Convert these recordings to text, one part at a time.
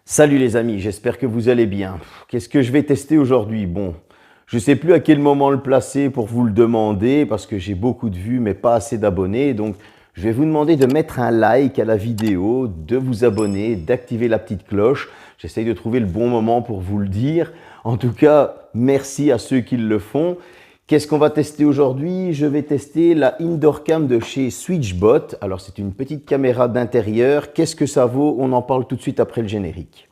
Salut les amis, j'espère que vous allez bien. Qu'est-ce que je vais tester aujourd'hui? Bon, je ne sais plus à quel moment le placer pour vous le demander parce que j'ai beaucoup de vues mais pas assez d'abonnés. Donc, je vais vous demander de mettre un like à la vidéo, de vous abonner, d'activer la petite cloche. J'essaye de trouver le bon moment pour vous le dire. En tout cas, merci à ceux qui le font. Qu'est-ce qu'on va tester aujourd'hui? Je vais tester la Indoor Cam de chez Switchbot. Alors, c'est une petite caméra d'intérieur. Qu'est-ce que ça vaut? On en parle tout de suite après le générique.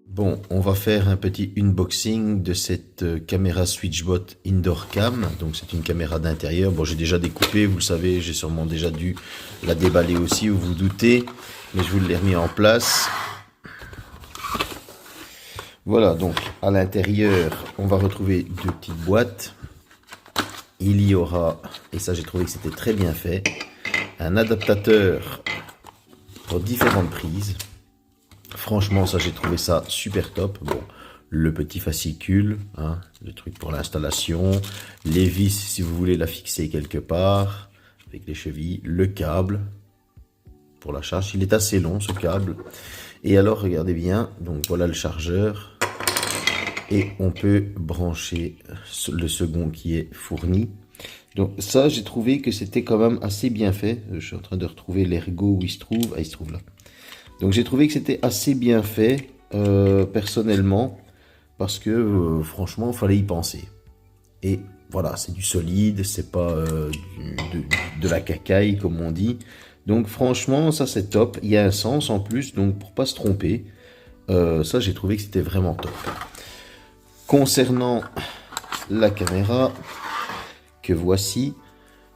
Bon, on va faire un petit unboxing de cette caméra Switchbot Indoor Cam. Donc c'est une caméra d'intérieur. Bon, j'ai déjà découpé, vous le savez, j'ai sûrement déjà dû la déballer aussi, vous vous doutez. Mais je vous l'ai remis en place. Voilà, donc à l'intérieur, on va retrouver deux petites boîtes. Il y aura, et ça j'ai trouvé que c'était très bien fait, un adaptateur pour différentes prises. Franchement, ça j'ai trouvé ça super top. Bon, le petit fascicule, hein, le truc pour l'installation, les vis si vous voulez la fixer quelque part, avec les chevilles, le câble pour la charge. Il est assez long ce câble. Et alors, regardez bien, donc voilà le chargeur. Et on peut brancher le second qui est fourni. Donc ça, j'ai trouvé que c'était quand même assez bien fait. Je suis en train de retrouver l'ergot où il se trouve. Ah, il se trouve là. Donc j'ai trouvé que c'était assez bien fait, personnellement, parce que franchement, il fallait y penser. Et voilà, c'est du solide, c'est pas de la cacaille comme on dit. Donc franchement, ça c'est top. Il y a un sens en plus, donc pour pas se tromper, ça j'ai trouvé que c'était vraiment top. Concernant la caméra que voici,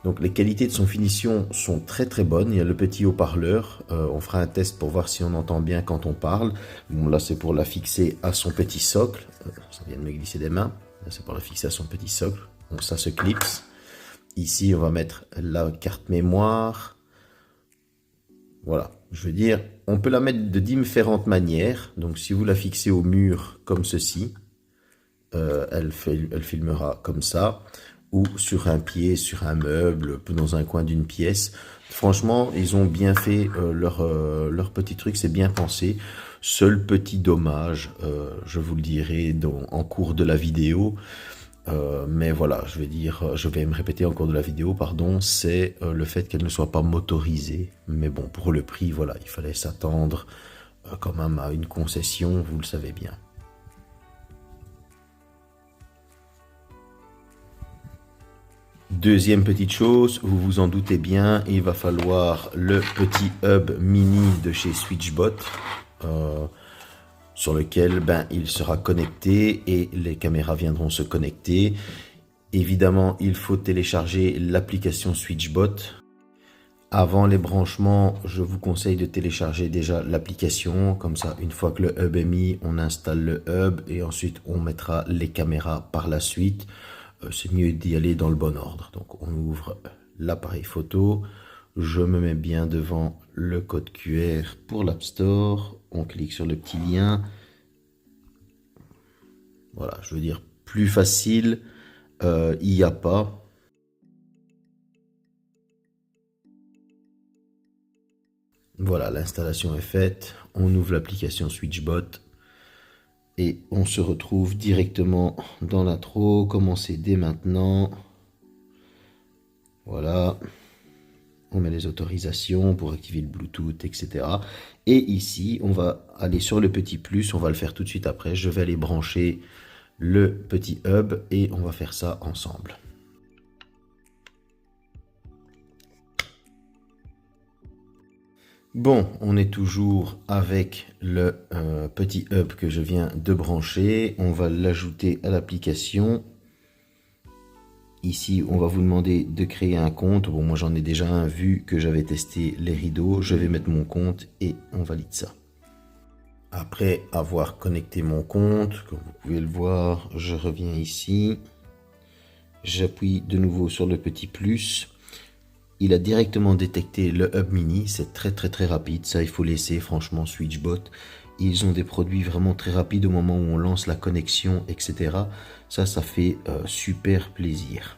donc les qualités de son finition sont très très bonnes. Il y a le petit haut-parleur. On fera un test pour voir si on entend bien quand on parle. Bon, là c'est pour la fixer à son petit socle. Ça vient de me glisser des mains. Là c'est pour la fixer à son petit socle. Donc ça se clipse. Ici on va mettre la carte mémoire. Voilà, je veux dire, on peut la mettre de différentes manières. Donc si vous la fixez au mur comme ceci, elle filmera comme ça, ou sur un pied, sur un meuble, dans un coin d'une pièce. Franchement, ils ont bien fait leur petit truc, c'est bien pensé. Seul petit dommage, je vous le dirai en cours de la vidéo, mais voilà, je vais dire, je vais me répéter en cours de la vidéo, pardon, c'est le fait qu'elle ne soit pas motorisée. Mais bon, pour le prix, voilà, il fallait s'attendre quand même à une concession, vous le savez bien. Deuxième petite chose, vous vous en doutez bien, il va falloir le petit hub mini de chez Switchbot, sur lequel il sera connecté et les caméras viendront se connecter. Évidemment, il faut télécharger l'application Switchbot. Avant les branchements, je vous conseille de télécharger déjà l'application. Comme ça, une fois que le hub est mis, on installe le hub et ensuite on mettra les caméras par la suite. C'est mieux d'y aller dans le bon ordre. Donc on ouvre l'appareil photo, je me mets bien devant le code QR pour l'App Store, on clique sur le petit lien. Voilà, je veux dire, plus facile, il n'y a pas. Voilà, l'installation est faite, on ouvre l'application Switchbot. Et on se retrouve directement dans l'intro, commencer dès maintenant. Voilà. On met les autorisations pour activer le Bluetooth, etc. Et ici, on va aller sur le petit plus, on va le faire tout de suite après. Je vais aller brancher le petit hub et on va faire ça ensemble. Bon, on est toujours avec le petit hub que je viens de brancher. On va l'ajouter à l'application. Ici, on va vous demander de créer un compte. Bon, moi j'en ai déjà un vu que j'avais testé les rideaux. Je vais mettre mon compte et on valide ça. Après avoir connecté mon compte, comme vous pouvez le voir, je reviens ici. J'appuie de nouveau sur le petit plus. Il a directement détecté le hub mini, c'est très rapide, ça il faut laisser franchement Switchbot. ils ont des produits vraiment très rapides au moment où on lance la connexion, etc. Ça fait super plaisir.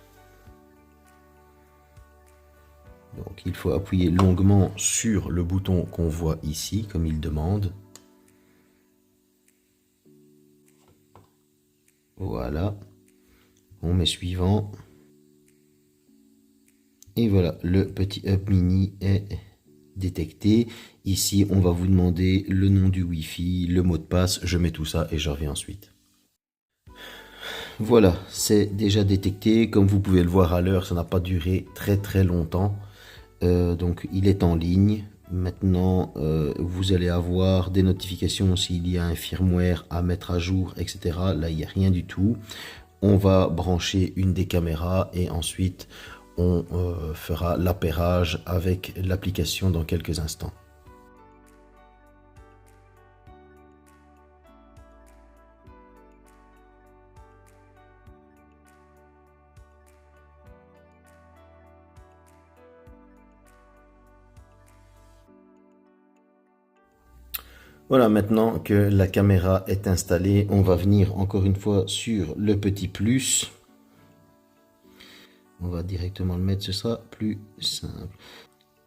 Donc il faut appuyer longuement sur le bouton qu'on voit ici, comme il demande. Voilà. On met suivant. Et voilà, le petit hub mini est détecté. Ici, on va vous demander le nom du Wi-Fi, le mot de passe. Je mets tout ça et je reviens ensuite. Voilà, c'est déjà détecté. Comme vous pouvez le voir à l'heure, ça n'a pas duré très longtemps. Donc, il est en ligne. Maintenant, vous allez avoir des notifications s'il y a un firmware à mettre à jour, etc. Là, il n'y a rien du tout. On va brancher une des caméras et ensuite, on fera l'appairage avec l'application dans quelques instants. Voilà, maintenant que la caméra est installée, on va venir encore une fois sur le petit plus. On va directement le mettre, ce sera plus simple.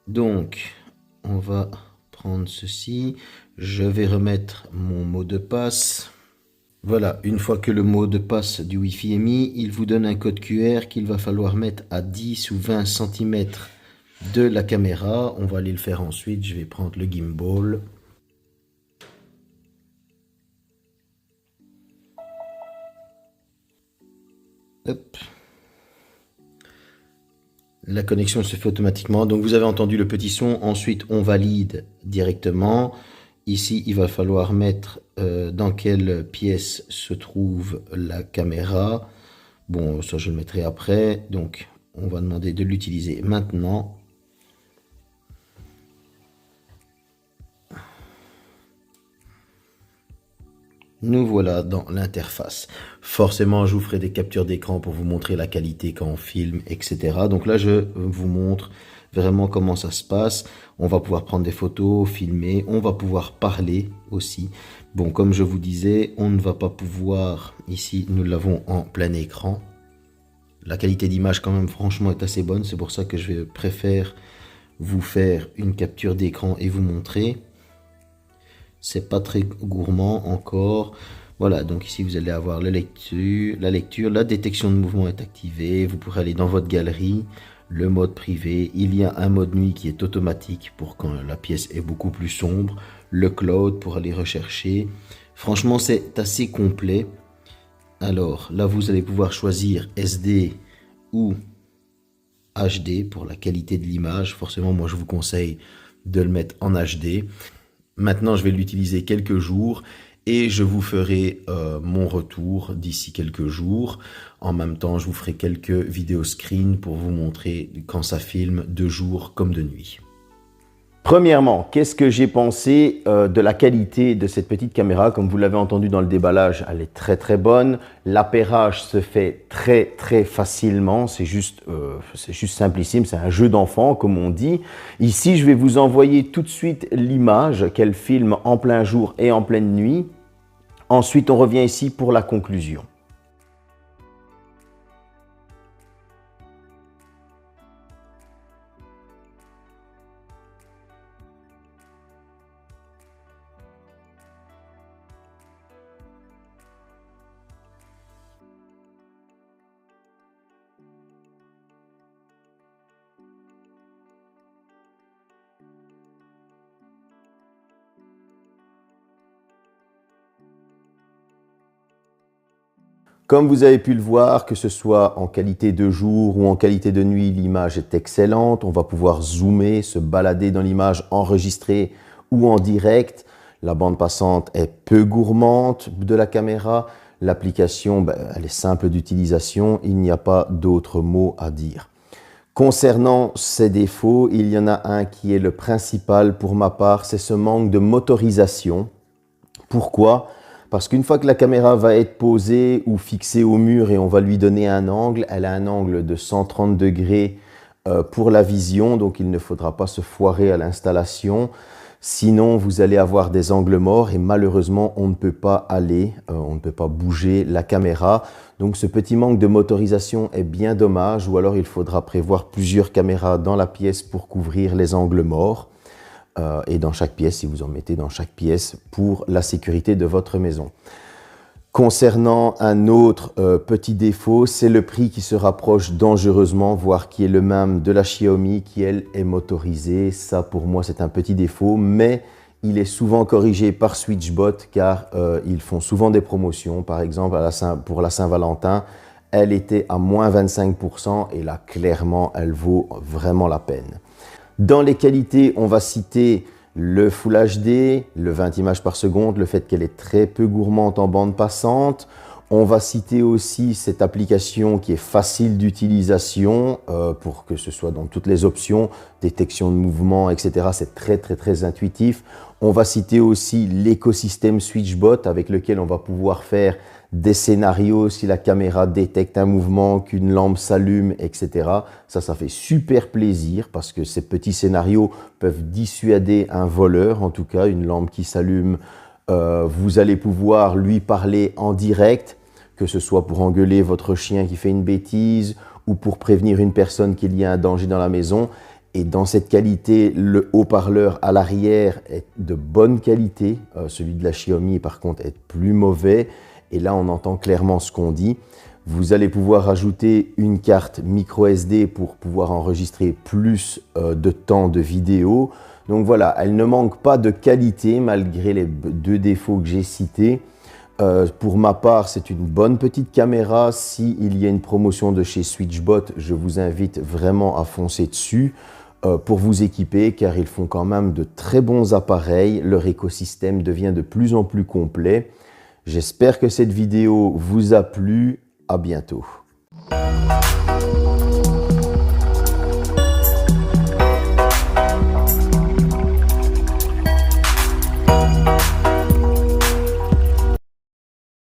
Donc, on va prendre ceci. Je vais remettre mon mot de passe. Voilà, une fois que le mot de passe du Wi-Fi est mis, il vous donne un code QR qu'il va falloir mettre à 10 ou 20 cm de la caméra. On va aller le faire ensuite. Je vais prendre le gimbal. Hop. La connexion se fait automatiquement. Donc vous avez entendu le petit son. Ensuite, on valide directement. Ici, il va falloir mettre dans quelle pièce se trouve la caméra. Bon, ça je le mettrai après. Donc, on va demander de l'utiliser maintenant. Nous voilà dans l'interface. Forcément, je vous ferai des captures d'écran pour vous montrer la qualité quand on filme, etc. Donc là, je vous montre vraiment comment ça se passe. On va pouvoir prendre des photos, filmer, on va pouvoir parler aussi. Bon, comme je vous disais, on ne va pas pouvoir, ici, nous l'avons en plein écran. La qualité d'image, quand même, franchement, est assez bonne. C'est pour ça que je préfère vous faire une capture d'écran et vous montrer. C'est pas très gourmand encore. Voilà, donc ici vous allez avoir la lecture, la détection de mouvement est activée. Vous pourrez aller dans votre galerie, le mode privé. Il y a un mode nuit qui est automatique pour quand la pièce est beaucoup plus sombre. Le cloud pour aller rechercher. Franchement, c'est assez complet. Alors là, vous allez pouvoir choisir SD ou HD pour la qualité de l'image. Forcément, moi je vous conseille de le mettre en HD. Maintenant, je vais l'utiliser quelques jours et je vous ferai mon retour d'ici quelques jours. En même temps, je vous ferai quelques vidéos screen pour vous montrer quand ça filme de jour comme de nuit. Premièrement, qu'est-ce que j'ai pensé de la qualité de cette petite caméra? Comme vous l'avez entendu dans le déballage, elle est très bonne. L'appairage se fait très facilement. C'est juste simplissime. C'est un jeu d'enfant, comme on dit. Ici, je vais vous envoyer tout de suite l'image qu'elle filme en plein jour et en pleine nuit. Ensuite, on revient ici pour la conclusion. Comme vous avez pu le voir, que ce soit en qualité de jour ou en qualité de nuit, l'image est excellente. On va pouvoir zoomer, se balader dans l'image, enregistrer ou en direct. La bande passante est peu gourmande de la caméra. L'application, elle est simple d'utilisation. Il n'y a pas d'autres mots à dire. Concernant ses défauts, il y en a un qui est le principal pour ma part, c'est ce manque de motorisation. Pourquoi ? Parce qu'une fois que la caméra va être posée ou fixée au mur et on va lui donner un angle, elle a un angle de 130 degrés pour la vision, donc il ne faudra pas se foirer à l'installation. Sinon, vous allez avoir des angles morts et malheureusement, on ne peut pas on ne peut pas bouger la caméra. Donc, ce petit manque de motorisation est bien dommage, ou alors il faudra prévoir plusieurs caméras dans la pièce pour couvrir les angles morts. Et dans chaque pièce, si vous en mettez dans chaque pièce pour la sécurité de votre maison. Concernant un autre petit défaut, c'est le prix qui se rapproche dangereusement, voire qui est le même de la Xiaomi, qui elle est motorisée. Ça pour moi c'est un petit défaut, mais il est souvent corrigé par Switchbot car ils font souvent des promotions. Par exemple, pour la Saint-Valentin, elle était à moins 25% et là clairement elle vaut vraiment la peine. Dans les qualités, on va citer le Full HD, le 20 images par seconde, le fait qu'elle est très peu gourmande en bande passante. On va citer aussi cette application qui est facile d'utilisation pour que ce soit dans toutes les options, détection de mouvement, etc. C'est très intuitif. On va citer aussi l'écosystème Switchbot avec lequel on va pouvoir faire des scénarios si la caméra détecte un mouvement, qu'une lampe s'allume, etc. Ça fait super plaisir parce que ces petits scénarios peuvent dissuader un voleur, en tout cas une lampe qui s'allume. Vous allez pouvoir lui parler en direct, que ce soit pour engueuler votre chien qui fait une bêtise ou pour prévenir une personne qu'il y a un danger dans la maison. Et dans cette qualité, le haut-parleur à l'arrière est de bonne qualité. Celui de la Xiaomi, par contre, est plus mauvais. Et là, on entend clairement ce qu'on dit. Vous allez pouvoir ajouter une carte micro SD pour pouvoir enregistrer plus de temps de vidéo. Donc voilà, elle ne manque pas de qualité malgré les deux défauts que j'ai cités. Pour ma part, c'est une bonne petite caméra. S'il y a une promotion de chez Switchbot, je vous invite vraiment à foncer dessus pour vous équiper car ils font quand même de très bons appareils. Leur écosystème devient de plus en plus complet. J'espère que cette vidéo vous a plu. À bientôt.